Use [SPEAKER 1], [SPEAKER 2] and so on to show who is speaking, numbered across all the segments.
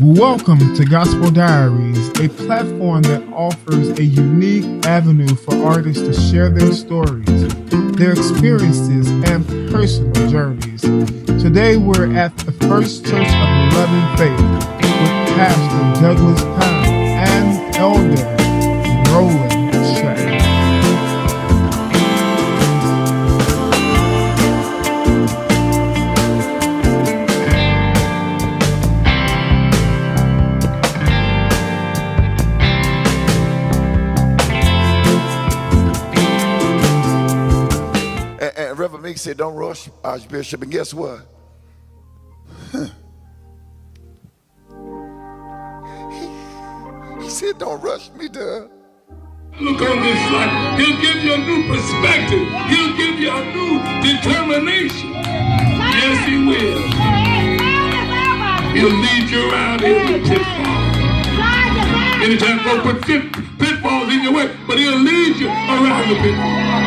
[SPEAKER 1] Welcome to Gospel Diaries, a platform that offers a unique avenue for artists to share their stories, their experiences, and personal journeys. Today we're at the First Church of Loving Faith with Pastor Douglas Powell and Elder Roland Shaq.
[SPEAKER 2] Reverend Meek said, "Don't rush, Archbishop." And guess what? He said, "Don't rush me, Doug."
[SPEAKER 3] Look on this life. He'll give you a new perspective. He'll give you a new determination. Yes, he will. He'll lead you around every pitfall. Anytime folks put pitfalls in your way, but he'll lead you around the pitfall.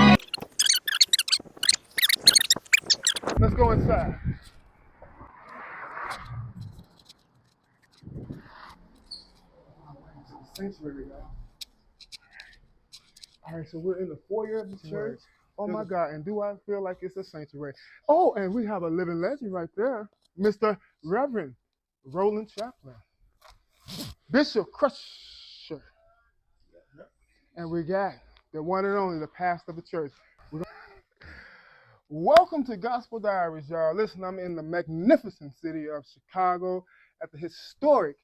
[SPEAKER 1] Let's go inside. Sanctuary, y'all. All right, so we're in the foyer of the church. Oh my God, and do I feel like it's a sanctuary? Oh, and we have a living legend right there, Mr. Reverend Roland Chaplin, Bishop Crusher. And we got the one and only, the pastor of the church. Welcome to Gospel Diaries, y'all. Listen, I'm in the magnificent city of Chicago at the historic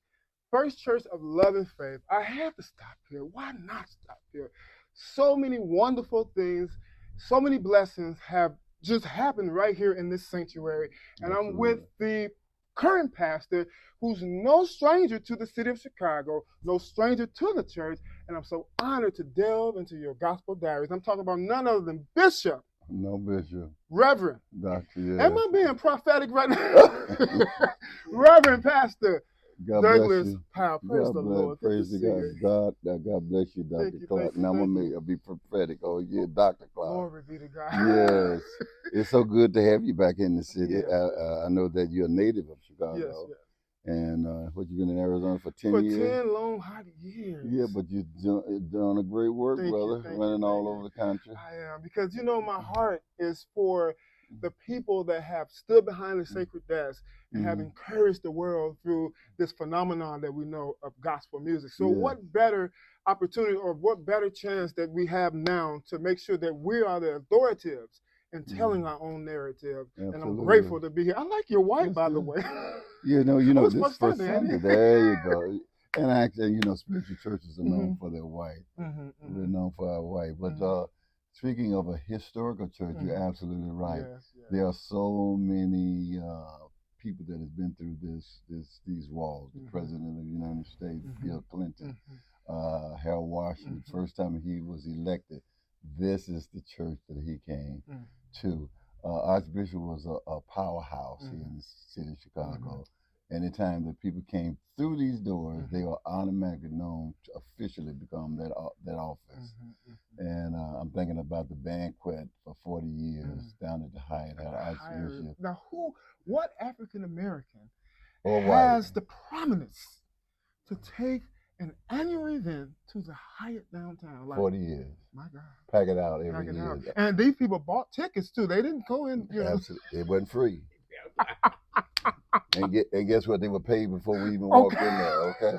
[SPEAKER 1] First Church of Loving Faith. I had to stop here. Why not stop here? So many wonderful things, so many blessings have just happened right here in this sanctuary. And I'm with the current pastor, who's no stranger to the city of Chicago, no stranger to the church. And I'm so honored to delve into your Gospel Diaries. I'm talking about none other than Bishop.
[SPEAKER 4] No, Bishop.
[SPEAKER 1] Reverend.
[SPEAKER 4] Doctor, yeah.
[SPEAKER 1] Am I being prophetic right now? Reverend Pastor
[SPEAKER 4] God
[SPEAKER 1] Douglas
[SPEAKER 4] bless you.
[SPEAKER 1] Powell. Praise the Lord.
[SPEAKER 4] Praise the God. God bless you, Dr. Clark. Now I'm going to be prophetic. Oh, yeah, Dr. Clark.
[SPEAKER 1] Glory be to God.
[SPEAKER 4] Yes. It's so good to have you back in the city.
[SPEAKER 1] Yes.
[SPEAKER 4] I know that you're a native of Chicago.
[SPEAKER 1] Yes.
[SPEAKER 4] And what, you've been in Arizona for 10 years?
[SPEAKER 1] For 10 long, hot years.
[SPEAKER 4] Yeah, but you're doing a great work, brother, running all over the country.
[SPEAKER 1] I am, because, you know, my heart is for the people that have stood behind the sacred desk and have encouraged the world through this phenomenon that we know of gospel music. So what better opportunity or what better chance that we have now to make sure that we are the authoritative in telling our own narrative.
[SPEAKER 4] Absolutely.
[SPEAKER 1] And I'm grateful to be here. I like your white, by the way.
[SPEAKER 4] You know, this first
[SPEAKER 1] Sunday.
[SPEAKER 4] Sunday. There you go. And actually, you know, spiritual churches are known for their white. We're known for our white. But speaking of a historical church, you're absolutely right.
[SPEAKER 1] Yes.
[SPEAKER 4] There are so many people that have been through these walls. The President of the United States, Bill Clinton, Harold Washington, first time he was elected. This is the church that he came to. Archbishop was a powerhouse here in the city of Chicago. Anytime that people came through these doors, they were automatically known to officially become that office. And I'm thinking about the banquet for 40 years down at the Hyatt at Archbishop.
[SPEAKER 1] Now, what African American
[SPEAKER 4] Or
[SPEAKER 1] has the prominence to take an annual event to the Hyatt downtown?
[SPEAKER 4] 40 years.
[SPEAKER 1] My God.
[SPEAKER 4] Pack it out every year.
[SPEAKER 1] And these people bought tickets too. They didn't go in.
[SPEAKER 4] Absolutely. It wasn't free. And guess what? They were paid before we even walked in there, okay?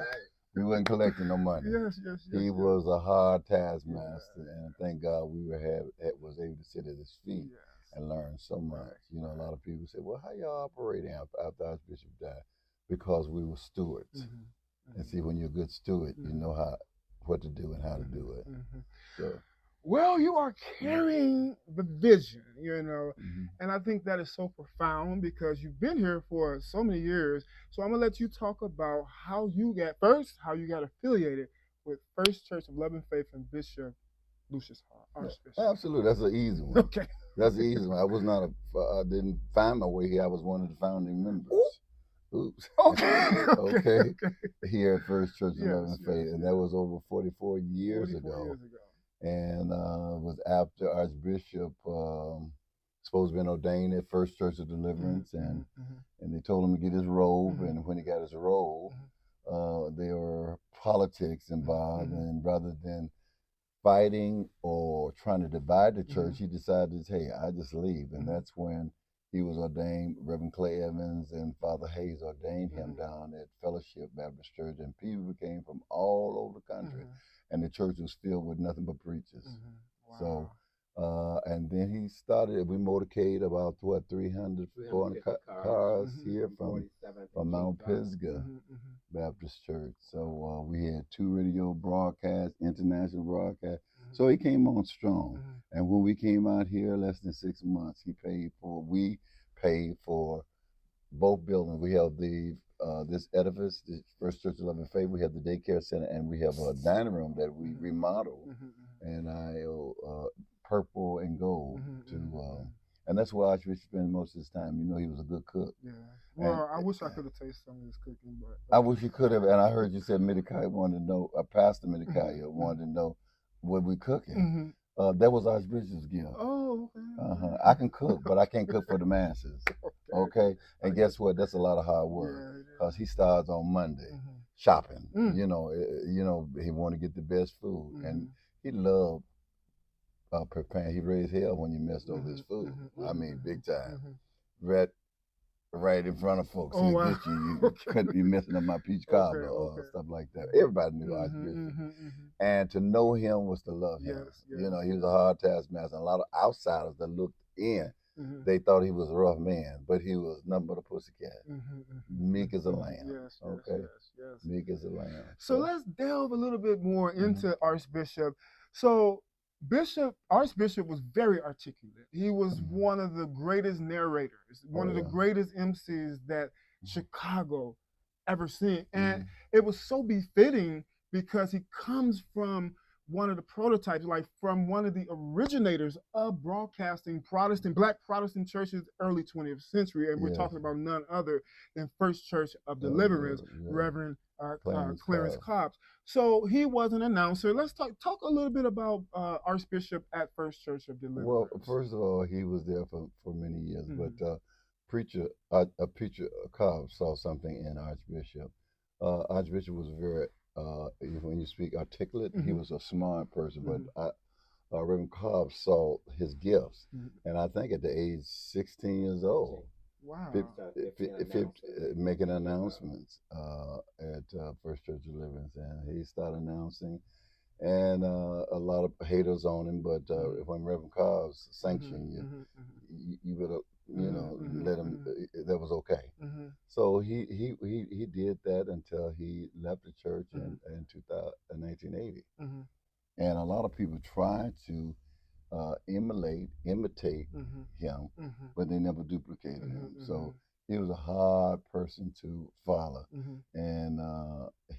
[SPEAKER 4] We weren't collecting no money.
[SPEAKER 1] Yes.
[SPEAKER 4] He was a hard taskmaster, and thank God we was able to sit at his feet and learn so much. You know, a lot of people say, well, how y'all operating after Archbishop died? Because we were stewards. And see, when you're a good steward, you know what to do and how to do it. So.
[SPEAKER 1] Well, you are carrying the vision, you know, and I think that is so profound because you've been here for so many years. So I'm going to let you talk about how you got affiliated with First Church of Loving Faith and Bishop Lucius Archbishop.
[SPEAKER 4] Absolutely. That's an easy one.
[SPEAKER 1] Okay.
[SPEAKER 4] That's the easy one. I didn't find my way here. I was one of the founding members. Oops. Okay. Here at First Church of Loving Faith, and that was over 44 years ago. And it was after Archbishop supposed to been ordained at First Church of Deliverance, and they told him to get his robe, and when he got his robe, there were politics involved, and rather than fighting or trying to divide the church, he decided, hey, I just leave. And that's when he was ordained. Reverend Clay Evans and Father Hayes ordained him down at Fellowship Baptist Church, and people came from all over the country, and the church was filled with nothing but preachers.
[SPEAKER 1] Wow.
[SPEAKER 4] So, and then he started, we motorcade about, 300, 400 cars here from Mount Pisgah Baptist Church. So we had 2 radio broadcasts, international broadcasts. So he came on strong. And when we came out here, less than 6 months, we paid for both buildings. We have this edifice, the First Church of Love and Faith. We have the daycare center, and we have a dining room that we remodeled. And I purple and gold and that's where Archbishop spent most of his time. You know, he was a good cook.
[SPEAKER 1] Yeah. Well, I wish I could have tasted some of his cooking, but
[SPEAKER 4] I wish you could have. And I heard you said Midikaya wanted to know, Pastor Midikaya wanted to know what we cooking. That was Archbishop's gift.
[SPEAKER 1] Oh, okay.
[SPEAKER 4] I can cook, but I can't cook for the masses. Okay. And guess what? That's a lot of hard work, because he starts on Monday shopping. You know, he want to get the best food, and he loved preparing. He raised hell when you messed over his food. I mean, big time. Right in front of folks.
[SPEAKER 1] Oh, wow.
[SPEAKER 4] You couldn't be messing up my peach cobbler or stuff like that. Everybody knew Archbishop. And to know him was to love him. You know, he was a hard taskmaster. A lot of outsiders that looked in, they thought he was a rough man, but he was nothing but a pussycat. Meek as a lamb. Meek as a lamb.
[SPEAKER 1] So let's delve a little bit more into Archbishop. So Archbishop was very articulate. He was one of the greatest narrators, one of the greatest MCs that Chicago ever seen. And it was so befitting because he comes from one of the prototypes, like from one of the originators of broadcasting Black Protestant churches, early 20th century. And we're talking about none other than First Church of Deliverance, Reverend Clarence Cobbs. So he was an announcer. Let's talk a little bit about Archbishop at First Church of Deliverance.
[SPEAKER 4] Well, first of all, he was there for many years, but preacher Cobbs saw something in Archbishop. Archbishop was very, when you speak articulate, he was a smart person, but Reverend Cobbs saw his gifts, and I think at the age 16 years old, making announcements at First Church of Deliverance, and he started announcing, and a lot of haters on him, but when Reverend Cobbs sanctioned you better, let him. That was okay. So he did that until he left the church in 1980, and a lot of people tried to imitate him, but they never duplicated him. So he was a hard person to follow, and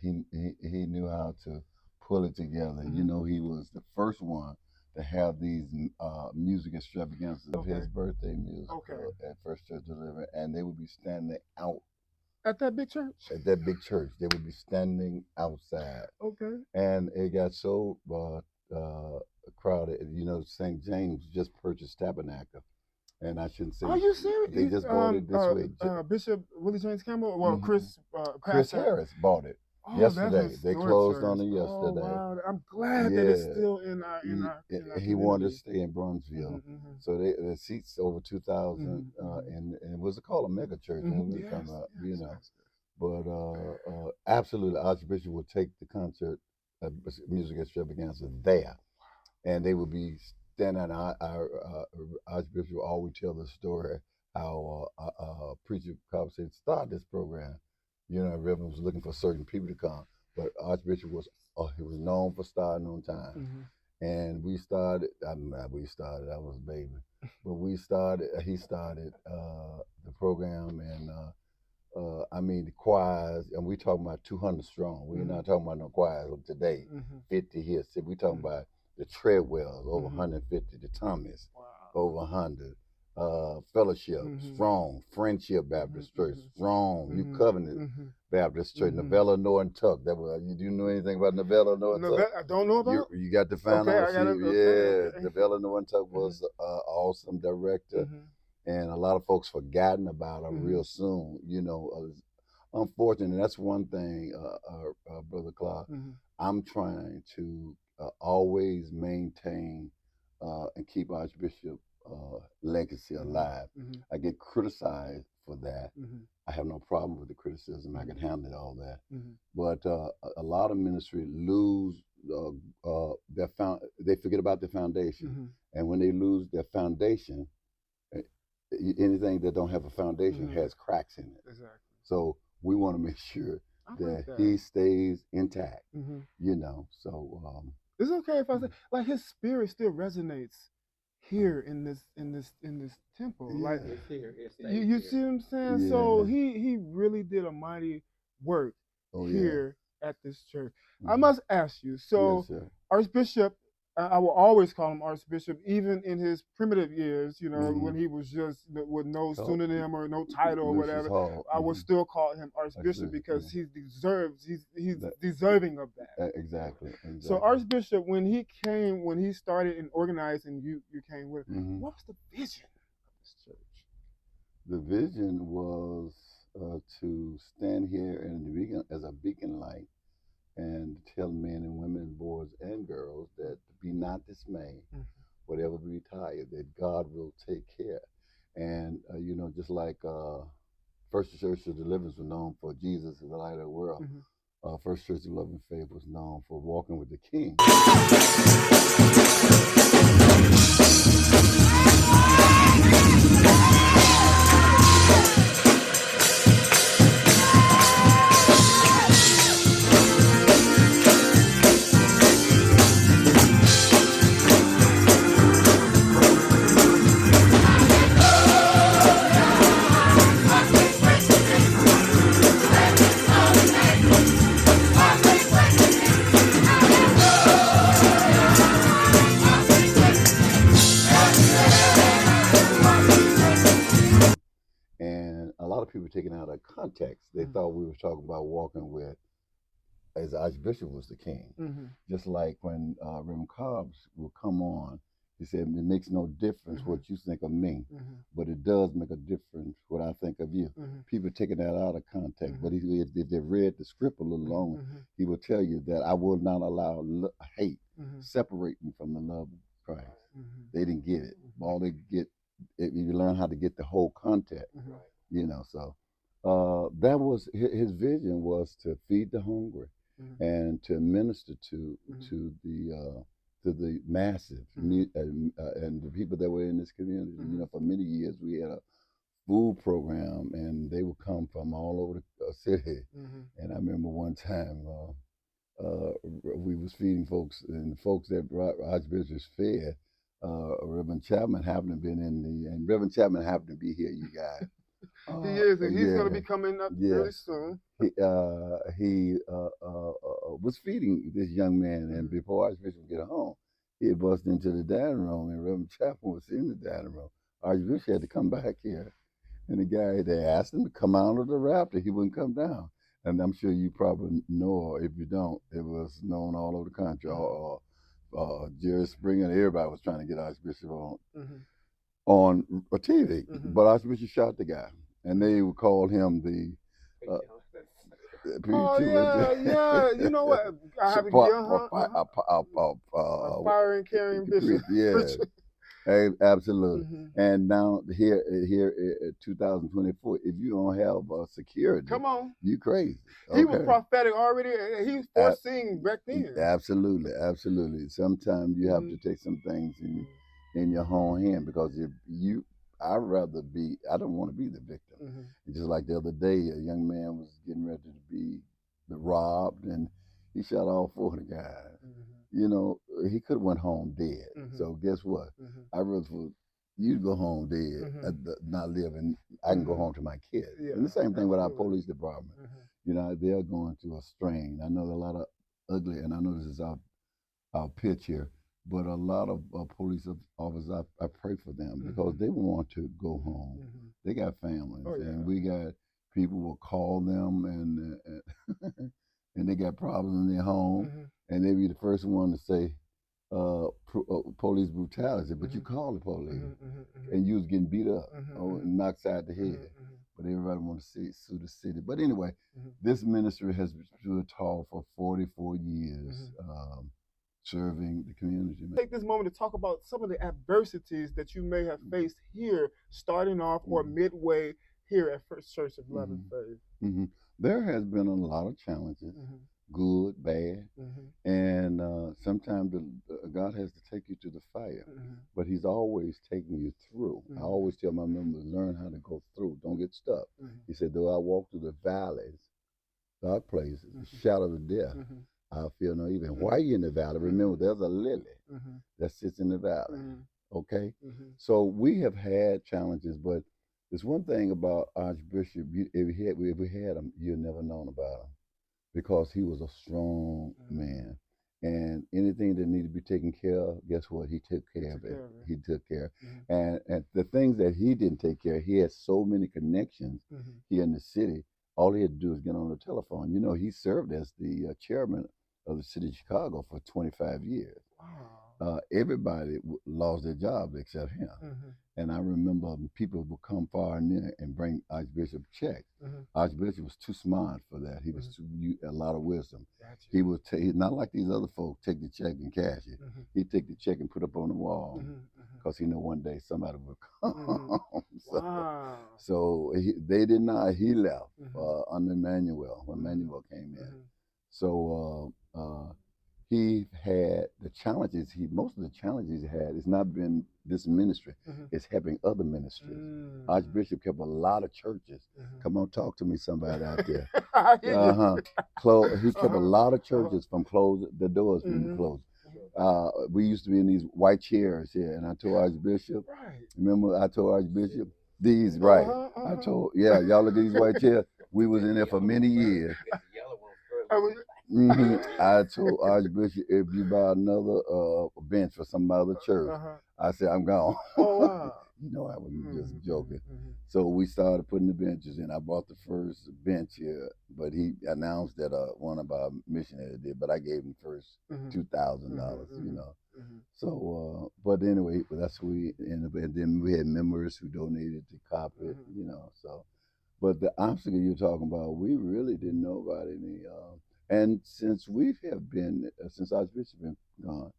[SPEAKER 4] he knew how to pull it together. You know, he was the first one to have these music extravaganzas of his birthday music at First Church Deliverance, and they would be standing out.
[SPEAKER 1] At that big church?
[SPEAKER 4] At that big church. They would be standing outside. And it got so crowded. You know, St. James just purchased Tabernacle. And I shouldn't say.
[SPEAKER 1] Are you serious?
[SPEAKER 4] They just bought it this week.
[SPEAKER 1] Bishop Willie James Campbell? Well, Chris
[SPEAKER 4] Harris bought it. Yesterday, they closed on it yesterday.
[SPEAKER 1] Oh, wow. I'm glad that it's still in our
[SPEAKER 4] he wanted to stay in Brunsville, so the seats over 2,000, and it was called a mega church when we come up, But absolutely, Archbishop would take the concert, music extravaganza there, and they would be standing. Our Archbishop would always tell the story how preacher Cobb said, "Start this program." You know, Reverend was looking for certain people to come, but Archbishop was known for starting on time. And we started. I was a baby, but he started the program, and the choirs, and we talking about 200 strong. We're not talking about no choirs of today, 50 here. So we talking about the Treadwells, over 150, the Thomas, over 100. Fellowship, strong. Friendship Baptist Church, strong. New Covenant Baptist Church, Novella, Norton Tuck. Do you know anything about Novella, Norton Tuck?
[SPEAKER 1] I don't know about it.
[SPEAKER 4] You got to find out. Novella, Norton Tuck was an awesome director, and a lot of folks forgotten about her real soon. You know, unfortunately, that's one thing, Brother Clark. I'm trying to always maintain and keep Archbishop legacy alive. I get criticized for that. I have no problem with the criticism. I can handle all that. But a lot of ministry lose they forget about their foundation. And when they lose their foundation, anything that don't have a foundation has cracks in it.
[SPEAKER 1] Exactly.
[SPEAKER 4] So we want to make sure that he stays intact, you know. So
[SPEAKER 1] it's okay if I say, like, his spirit still resonates here in this temple.
[SPEAKER 4] Yeah.
[SPEAKER 1] Like,
[SPEAKER 5] It's here. It's
[SPEAKER 1] you see what I'm saying?
[SPEAKER 4] Yeah.
[SPEAKER 1] So he really did a mighty work here at this church. I must ask you, so
[SPEAKER 4] yes,
[SPEAKER 1] Archbishop, I will always call him Archbishop, even in his primitive years, you know, when he was just with no pseudonym or no title or whatever.
[SPEAKER 4] Hall.
[SPEAKER 1] I would still call him Archbishop because he's deserving of that.
[SPEAKER 4] Exactly.
[SPEAKER 1] So Archbishop, when he started and organized, and you came with, what was the vision of this church?
[SPEAKER 4] The vision was to stand here as a beacon light and tell men and women, boys and girls, that be not dismayed, whatever be tired, that God will take care. And you know, just like First Church of Deliverance was known for Jesus as the light of the world, First Church of Love and Faith was known for walking with the King. And a lot of people taken out of context. They thought we were talking about walking with, as Archbishop was the king. Just like when Reverend Cobbs will come on, he said, it makes no difference what you think of me, but it does make a difference what I think of you. People taking that out of context, but if they read the script a little longer, he will tell you that I will not allow hate separate me from the love of Christ. They didn't get it. All they get, if you learn how to get the whole content, you know. So that was his vision, was to feed the hungry and to minister to the masses and the people that were in this community. You know, for many years we had a food program, and they would come from all over the city. And I remember one time we was feeding folks, and the folks that Archbishop fed, Reverend Chapman happened to be and Reverend Chapman happened to be here, you guys.
[SPEAKER 1] He is, and he's going to be coming up really soon.
[SPEAKER 4] He was feeding this young man, and before Archbishop get home, he had busted into the dining room, and Reverend Chapman was in the dining room. Archbishop had to come back here, and the guy, they asked him to come out of the raptor. He wouldn't come down. And I'm sure you probably know, or if you don't, it was known all over the country. Jerry Springer and everybody was trying to get Archbishop on TV, but Archbishop shot the guy, and they would call him the
[SPEAKER 1] you know what? I have to give a fire and carrying bishop.
[SPEAKER 4] Yeah, absolutely. And now here, 2024, if you don't have security,
[SPEAKER 1] come on,
[SPEAKER 4] you crazy.
[SPEAKER 1] He was prophetic already. He was foreseeing back then.
[SPEAKER 4] Absolutely. Sometimes you have to take some things in your own hand, because if you, I don't want to be the victim. Just like the other day, a young man was getting ready to be robbed, and he shot all 4 of the guys. You know, he could have went home dead. So guess what? I rather for you to go home dead, not live, and I can go home to my kids. And the same thing with our police department. You know, they're going through a strain. I know a lot of ugly, and I know this is our pitch here, but a lot of police officers, I pray for them, because they want to go home. They got families, and we got people will call them, and and they got problems in their home, and they be the first one to say police brutality, but you call the police, and you was getting beat up or knocked side the head. but everybody want to sue the city. But anyway, this ministry has stood tall for 44 years, serving the community.
[SPEAKER 1] Take this moment to talk about some of the adversities that you may have faced here, starting off or midway here at First Church of Love and Faith.
[SPEAKER 4] There has been a lot of challenges, good, bad, and sometimes God has to take you to the fire, but He's always taking you through. I always tell my members, learn how to go through, don't get stuck. He said, though I walk through the valleys, dark places, the shadow of death, I feel no evil. Why are you in the valley? Remember, there's a lily that sits in the valley, okay? So we have had challenges, but there's one thing about Archbishop, if we had him, you'd never known about him because he was a strong man. And anything that needed to be taken care of, guess what? He took care of it. He took care. And the things that he didn't take care of, he had so many connections here in the city. All he had to do is get on the telephone. You know, he served as the chairman of the city of Chicago for 25 years. Wow. Everybody lost their jobs except him. And I remember people would come far and near and bring Archbishop checks. Archbishop was too smart for that. He was a lot of wisdom. He would take, not like these other folks, take the check and cash it. He'd take the check and put it up on the wall because he knew one day somebody would come. So they did not. He left under Manuel when Manuel came in. So he had the challenges. Most of the challenges he had has not been this ministry. It's helping other ministries. Archbishop kept a lot of churches. Come on, talk to me, somebody out there. He kept a lot of churches from closing, the doors being closed. We used to be in these white chairs here, and I told Archbishop, remember I told Archbishop, these, I told, y'all look at these white chairs. We was in there for many years. I told Archbishop, if you buy another bench for some other church, I said, I'm gone. You know, I was just joking. So we started putting the benches in. I bought the first bench here, but he announced that one of our missionaries did, but I gave him first $2,000, you know. So, but anyway, that's who we ended up, and then we had members who donated the carpet, you know, so. But the obstacle you're talking about, we really didn't know about any. And since we have been, since Archbishop been gone,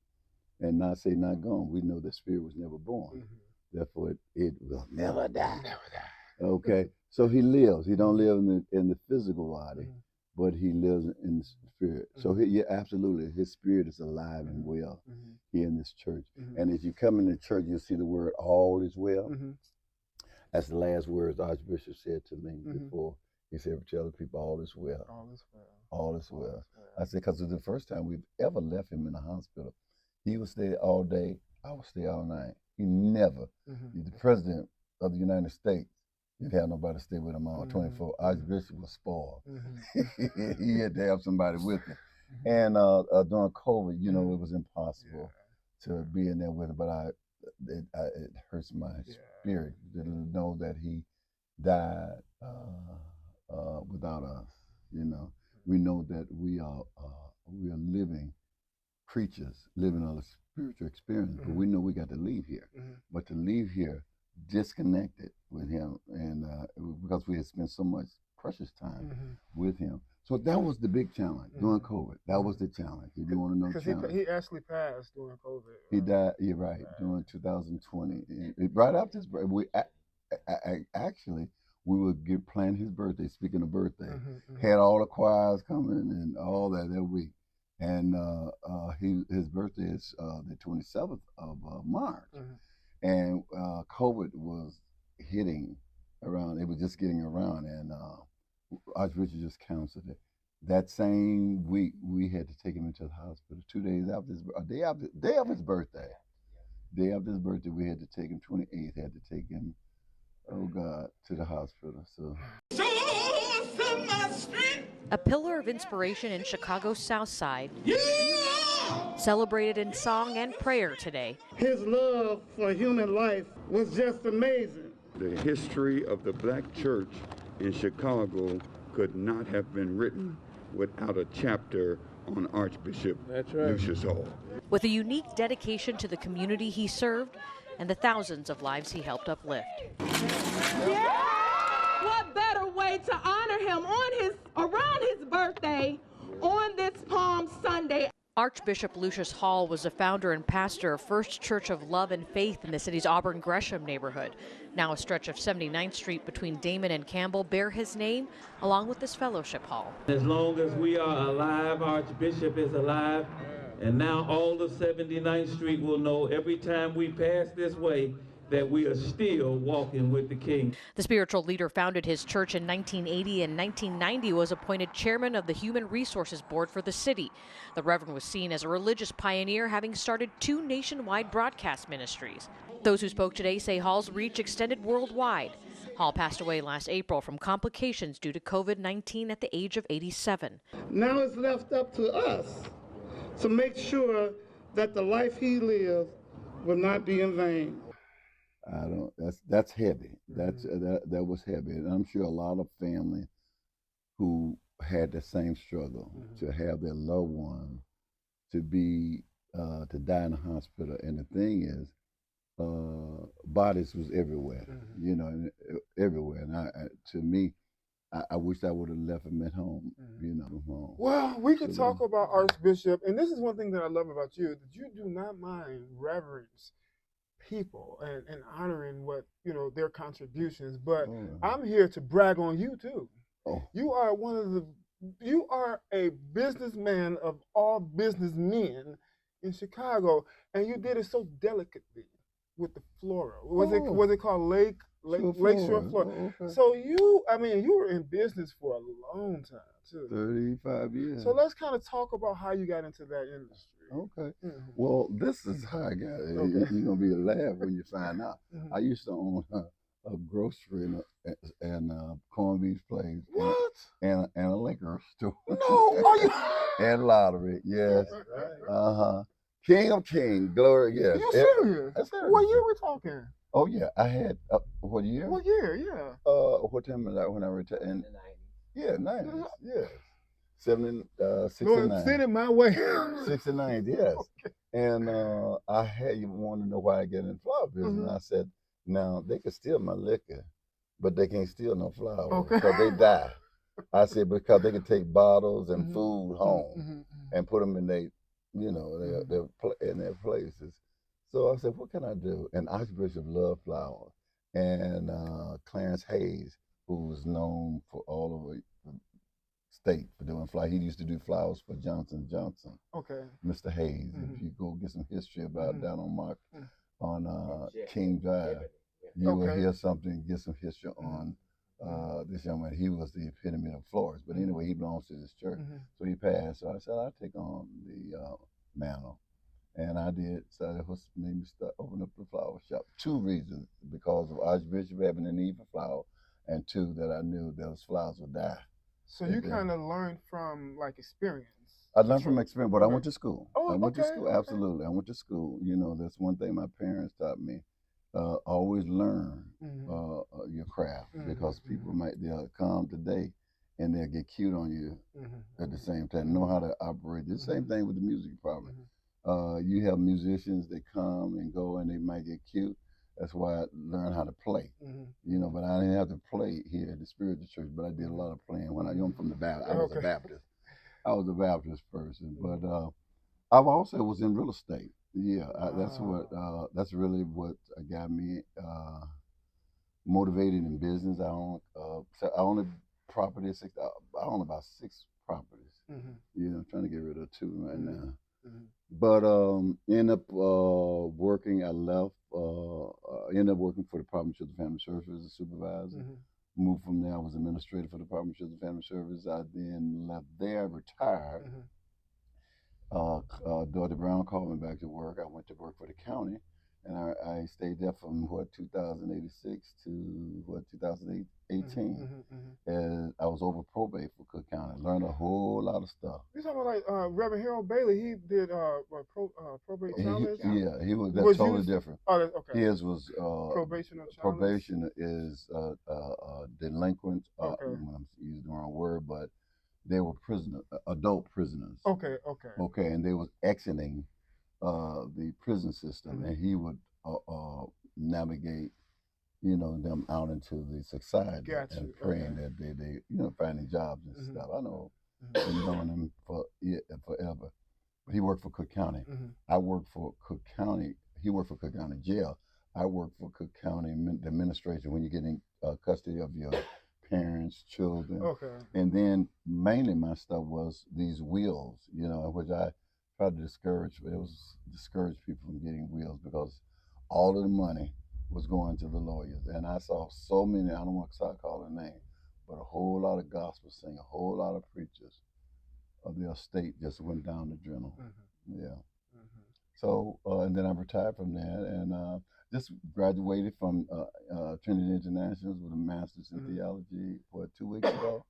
[SPEAKER 4] and not say not gone, we know the spirit was never born. Therefore, it will never die. Okay, so he lives. He don't live in the physical body, but he lives in the spirit. So yeah, absolutely, his spirit is alive and well here in this church. And as you come in the church, you'll see the word "all is well." That's the last words Archbishop said to me before. He said, tell the people all is well. All is well. All is well. I said, because it's the first time we've ever left him in the hospital. He would stay all day, I would stay all night. He never, the president of the United States, didn't have nobody to stay with him all 24. Archbishop was spoiled. He had to have somebody with him. And during COVID, you know, it was impossible to be in there with him, but it hurts my spirit to know that he died without us. You know, we know that we are living creatures, living on a spiritual experience, but we know we got to leave here. But to leave here disconnected with him, and because we had spent so much precious time with him. So that was the big challenge during COVID. That was the challenge. If you want to know,
[SPEAKER 1] because he actually passed during COVID.
[SPEAKER 4] He died. You're right. During 2020, right after his birthday. We actually we would plan his birthday. Speaking of birthday, had all the choirs coming and all that week. And his birthday is the 27th of March, and COVID was hitting around. It was just getting around, and Archbishop just counseled it. That same week, we had to take him into the hospital. 2 days after his day of his birthday. Day after his birthday, we had to take him. 28th, had to take him. Oh God, to the hospital. So.
[SPEAKER 5] A pillar of inspiration in Chicago's South Side, celebrated in song and prayer today.
[SPEAKER 6] His love for human life was just amazing.
[SPEAKER 7] The history of the Black church in Chicago could not have been written without a chapter on Archbishop Lucius Hall.
[SPEAKER 5] With a unique dedication to the community he served and the thousands of lives he helped uplift.
[SPEAKER 8] Yeah! What way to honor him around his birthday on this Palm Sunday.
[SPEAKER 5] Archbishop Lucius Hall was the founder and pastor of First Church of Love and Faith in the city's Auburn Gresham neighborhood. Now a stretch of 79th Street between Damon and Campbell bear his name, along with this fellowship hall.
[SPEAKER 9] As long as we are alive, Archbishop is alive. And now all of 79th Street will know every time we pass this way that we are still walking with the King.
[SPEAKER 5] The spiritual leader founded his church in 1980 and 1990 was appointed chairman of the Human Resources Board for the city. The Reverend was seen as a religious pioneer, having started 2 nationwide broadcast ministries. Those who spoke today say Hall's reach extended worldwide. Hall passed away last April from complications due to COVID-19 at the age of 87.
[SPEAKER 6] Now it's left up to us to make sure that the life he lived will not be in vain.
[SPEAKER 4] That's heavy. That was heavy, and I'm sure a lot of family who had the same struggle to have their loved one to die in the hospital. And the thing is, bodies was everywhere, you know, everywhere. And to me, I wish I would have left him at home, you know. Home.
[SPEAKER 1] Well, we could talk about Archbishop, and this is one thing that I love about you, that you do not mind reverence people and honoring what, you know, their contributions. But I'm here to brag on you too. You are you are a businessman of all businessmen in Chicago, and you did it so delicately with the flora. Was it called Lakeshore Flora? So you were in business for a long time too.
[SPEAKER 4] 35 years.
[SPEAKER 1] So let's kind of talk about how you got into that industry.
[SPEAKER 4] Okay. Well, this is how I got it. You're gonna be a laugh when you find out. I used to own a grocery and corned beef place.
[SPEAKER 1] What?
[SPEAKER 4] And a liquor store.
[SPEAKER 1] No, are you?
[SPEAKER 4] And lottery, yes. King of Kings, glory, yes.
[SPEAKER 1] You serious? What year we talking?
[SPEAKER 4] Oh yeah, I had what year?
[SPEAKER 1] What year? Yeah.
[SPEAKER 4] What time was that when I retired? In the 90s. Yeah, 90s. Yes. 69.
[SPEAKER 1] Lord, send it my way.
[SPEAKER 4] 69, yes. Okay. And I had you want to know why I get in flower business. I said, now they could steal my liquor, but they can't steal no flour because they die. I said because they can take bottles and food home and put them in their places. So I said, what can I do? And Archbishop loved flowers, and Clarence Hayes, who was known for all over the state for doing flowers. He used to do flowers for Johnson & Johnson.
[SPEAKER 1] Okay.
[SPEAKER 4] Mr. Hayes, if you go get some history about down on King Drive, you will hear something, get some history on this young man. He was the epitome of florists. But anyway, he belongs to this church. So he passed. So I said, I'll take on the mantle. And I did. So it made me start opening up the flower shop. 2 reasons: because of Archbishop having a need for flower, and 2, that I knew those flowers would die.
[SPEAKER 1] So you kind of learned from like experience.
[SPEAKER 4] I learned from experience, but I went to school. I went to school, absolutely. I went to school. You know, that's one thing my parents taught me. Always learn your craft, because they'll come today and they'll get cute on you at the same time. Know how to operate. The same thing with the music department. You have musicians that come and go and they might get cute. That's why I learned how to play. You know, but I didn't have to play here at the spiritual church, but I did a lot of playing when I'm from the Baptist. I was a Baptist. I was a Baptist person, but I also was in real estate. Yeah, that's really what got me motivated in business. I own a property. I own about 6 properties. You know, I'm trying to get rid of 2 right now. But ended up working. I left. Ended up working for the Department of Children and Family Services as a supervisor. Moved from there. I was administrator for the Department of Children and Family Services. I then left there, retired. Dorothy Brown called me back to work. I went to work for the county, and I stayed there from 2086 to 2018. And I was over probate for Cook County. Learned a whole lot of stuff.
[SPEAKER 1] You're talking about like Reverend Harold Bailey. He did probate challenge.
[SPEAKER 4] He was totally different.
[SPEAKER 1] Oh, okay.
[SPEAKER 4] His was
[SPEAKER 1] probation or challenge.
[SPEAKER 4] Probation is delinquent. I'm using the wrong word, but they were adult prisoners.
[SPEAKER 1] Okay.
[SPEAKER 4] And they was exiting the prison system, and he would navigate you know, them out into the society
[SPEAKER 1] Got
[SPEAKER 4] and
[SPEAKER 1] you.
[SPEAKER 4] praying
[SPEAKER 1] Okay.
[SPEAKER 4] that they, you know, finding jobs and
[SPEAKER 1] Mhm.
[SPEAKER 4] stuff. I know,
[SPEAKER 1] Mhm.
[SPEAKER 4] been knowing him for forever. But he worked for Cook County.
[SPEAKER 1] Mhm.
[SPEAKER 4] I worked for Cook County. He worked for Cook County Jail. I worked for Cook County the administration when you get in custody of your parents, children,
[SPEAKER 1] Okay.
[SPEAKER 4] and then mainly my stuff was these wills, you know, which I tried to discourage. It was discourage people from getting wills because all of the money was going to the lawyers, and I saw so many. I don't want to call their name, but a whole lot of gospel singing, a whole lot of preachers of the estate just went down the drain.
[SPEAKER 1] Mhm.
[SPEAKER 4] Yeah.
[SPEAKER 1] Mhm.
[SPEAKER 4] So, and then I retired from that and just graduated from Trinity International with a master's in
[SPEAKER 1] Mhm.
[SPEAKER 4] theology, 2 weeks ago.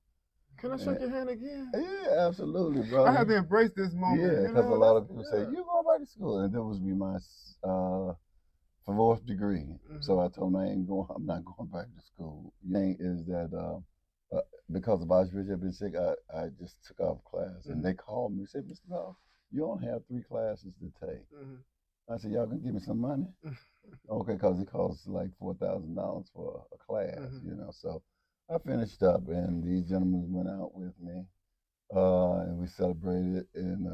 [SPEAKER 1] Can I shake
[SPEAKER 4] And,
[SPEAKER 1] your hand again?
[SPEAKER 4] yeah, absolutely,
[SPEAKER 1] I
[SPEAKER 4] brother.
[SPEAKER 1] had to embrace this moment.
[SPEAKER 4] Yeah,
[SPEAKER 1] You
[SPEAKER 4] because a
[SPEAKER 1] know,
[SPEAKER 4] lot
[SPEAKER 1] that's
[SPEAKER 4] of people say,
[SPEAKER 1] yeah.
[SPEAKER 4] you going back to school. And that was be my fourth degree. So I told him I'm not going back to school. The thing is that because of Archbishop being sick, I just took off class. And they called me and said, Mr. Goff, you only have 3 classes to take. I said, y'all gonna give me some money? Okay, because it costs like $4,000 for a class, you know. So I finished up, and these gentlemen went out with me, and we celebrated, and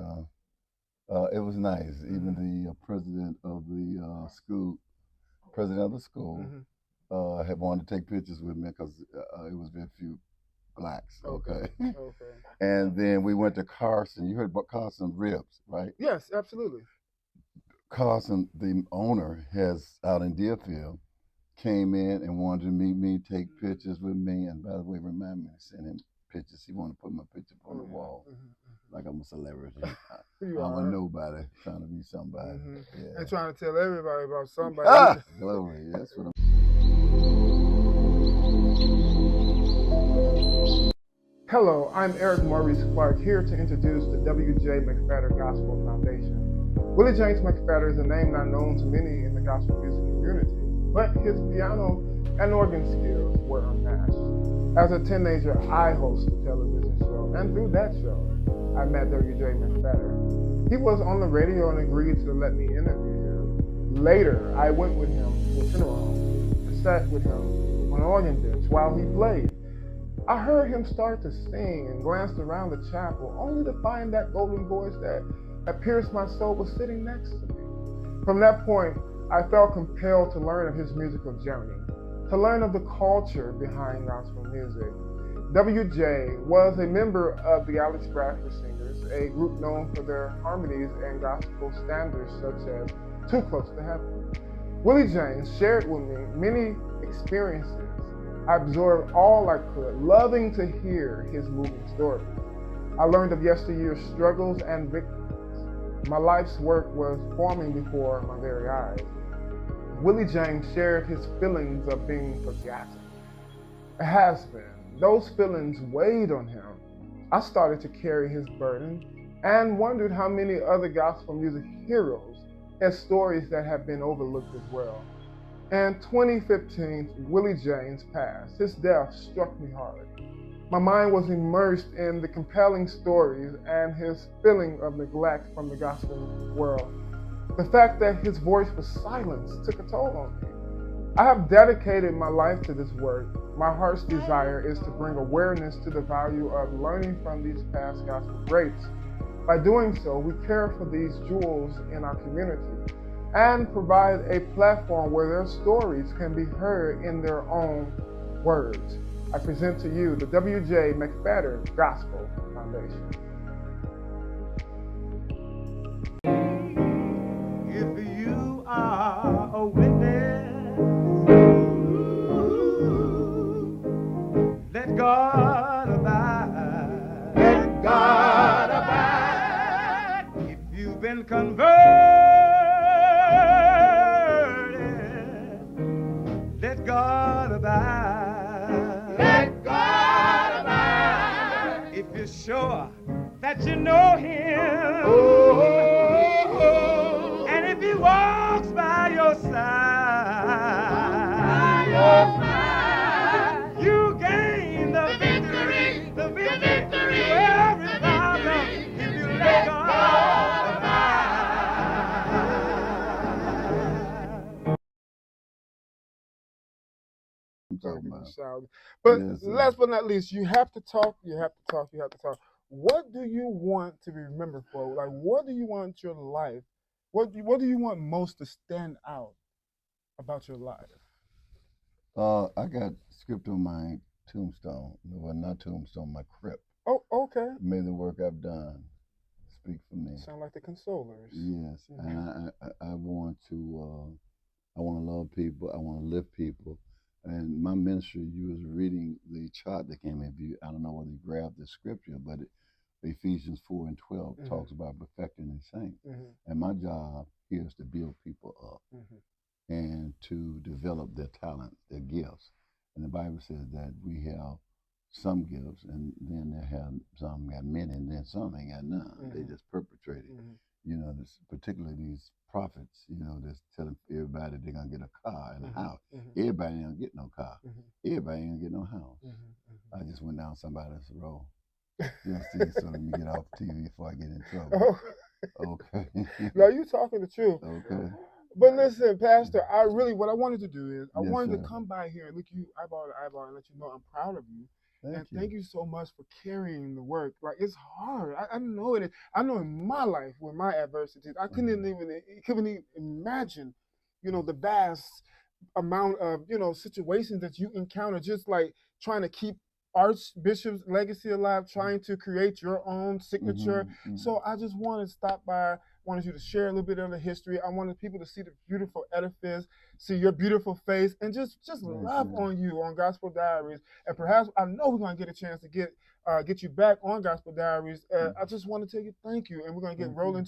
[SPEAKER 4] it was nice. Even the president of the school, had wanted to take pictures with me because it was very few blacks. Okay.
[SPEAKER 1] Okay.
[SPEAKER 4] And then we went to Carson. You heard about Carson Ribs, right?
[SPEAKER 1] Yes, absolutely.
[SPEAKER 4] Carson, the owner, has out in Deerfield, came in and wanted to meet me, take pictures with me, and by the way, remind me to send him pictures. He wanted to put my picture up on the wall, like I'm a celebrity.
[SPEAKER 1] You
[SPEAKER 4] I'm a
[SPEAKER 1] are.
[SPEAKER 4] nobody trying to be somebody. Yeah.
[SPEAKER 1] And trying to tell everybody about somebody.
[SPEAKER 4] Ah, glory. That's what I'm.
[SPEAKER 1] Hello, I'm Eric Maurice Clark, here to introduce the W.J. McFadder Gospel Foundation. Willie James McFadder is a name not known to many in the gospel music community, but his piano and organ skills were unmatched. As a teenager, I hosted a television show, and through that show, I met W.J. McFadder. He was on the radio and agreed to let me interview him. Later, I went with him to a funeral home and sat with him on an organ bench while he played. I heard him start to sing and glanced around the chapel, only to find that golden voice that pierced my soul was sitting next to me. From that point, I felt compelled to learn of his musical journey, to learn of the culture behind gospel music. W.J. was a member of the Alex Bradford Singers, a group known for their harmonies and gospel standards such as Too Close to Heaven. Willie James shared with me many experiences. I absorbed all I could, loving to hear his moving stories. I learned of yesteryear's struggles and victories. My life's work was forming before my very eyes. Willie James shared his feelings of being forgotten. A has-been. Those feelings weighed on him. I started to carry his burden and wondered how many other gospel music heroes had stories that have been overlooked as well. In 2015, Willie James passed. His death struck me hard. My mind was immersed in the compelling stories and his feeling of neglect from the gospel world. The fact that his voice was silenced took a toll on me. I have dedicated my life to this work. My heart's desire is to bring awareness to the value of learning from these past gospel greats. By doing so, we care for these jewels in our community and provide a platform where their stories can be heard in their own words. I present to you the W.J. McFadder Gospel Foundation.
[SPEAKER 10] If you are a witness, let God abide. Let God abide. If you've been converted, let God abide. Let God abide. If you're sure that you know Him, and if He walks by your side, you gain the victory, the victory to every problem if you let God.
[SPEAKER 1] talking
[SPEAKER 4] about.
[SPEAKER 1] and shouting. But
[SPEAKER 4] Yes, sir.
[SPEAKER 1] last but not least, you have to talk. You have to talk. You have to talk. What do you want to be remembered for? Like, what do you want your life? What do you want most to stand out about your life?
[SPEAKER 4] I got script on my tombstone. Well, not tombstone, my crypt.
[SPEAKER 1] Oh, okay.
[SPEAKER 4] May the work I've done speak for me.
[SPEAKER 1] Sound like the consolers.
[SPEAKER 4] Yes, and I want to love people. I want to lift people. And my ministry, you was reading the chart that came in view. I don't know whether you grabbed the scripture, but Ephesians 4 and 12 talks about perfecting the saints. And my job here is to build people up and to develop their talent, their gifts. And the Bible says that we have some gifts, and then they have some got many, and then some ain't got none. They just perpetrate it. You know, particularly these prophets, you know, that's telling everybody they're gonna get a car and a house. Everybody ain't gonna get no car. Everybody ain't gonna get no house. I just went down somebody's road just so let me get off TV before I get in trouble. Okay.
[SPEAKER 1] Now you talking the truth.
[SPEAKER 4] Okay.
[SPEAKER 1] But listen, Pastor, what I wanted to do is I
[SPEAKER 4] Yes,
[SPEAKER 1] wanted
[SPEAKER 4] sir.
[SPEAKER 1] to come by here and look you eyeball to eyeball and let you know I'm proud of you.
[SPEAKER 4] Thank
[SPEAKER 1] Thank you so much for carrying the work. Like, it's hard. I know it. I know in my life with my adversities, I couldn't even imagine, you know, the vast amount of, you know, situations that you encounter, just like trying to keep Archbishop's legacy alive, trying to create your own signature. So I just wanted to stop by, wanted you to share a little bit of the history. I wanted people to see the beautiful edifice, see your beautiful face, and just love on you on Gospel Diaries. And perhaps, I know we're going to get a chance to get you back on Gospel Diaries. I just want to tell you thank you. And we're going to get Reverend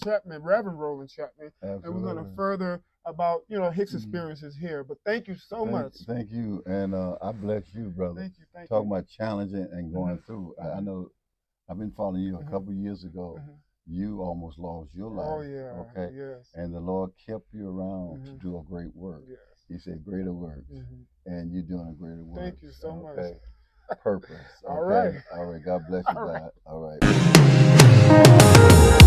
[SPEAKER 1] Roland Chapman, and we're going to further about, you know, his experiences here. But thank you so much.
[SPEAKER 4] Thank you, and I bless you, brother.
[SPEAKER 1] Thank you.
[SPEAKER 4] Talking about challenging and going through. I know I've been following you a couple years ago. You almost lost your life.
[SPEAKER 1] Oh yeah.
[SPEAKER 4] Okay.
[SPEAKER 1] Yes.
[SPEAKER 4] And the Lord kept you around to do a great work.
[SPEAKER 1] Yes.
[SPEAKER 4] He said greater works, and you're doing a greater work.
[SPEAKER 1] Thank you so much.
[SPEAKER 4] Purpose.
[SPEAKER 1] All right.
[SPEAKER 4] All right. God bless you,
[SPEAKER 1] All
[SPEAKER 4] God.
[SPEAKER 1] right.
[SPEAKER 4] All right.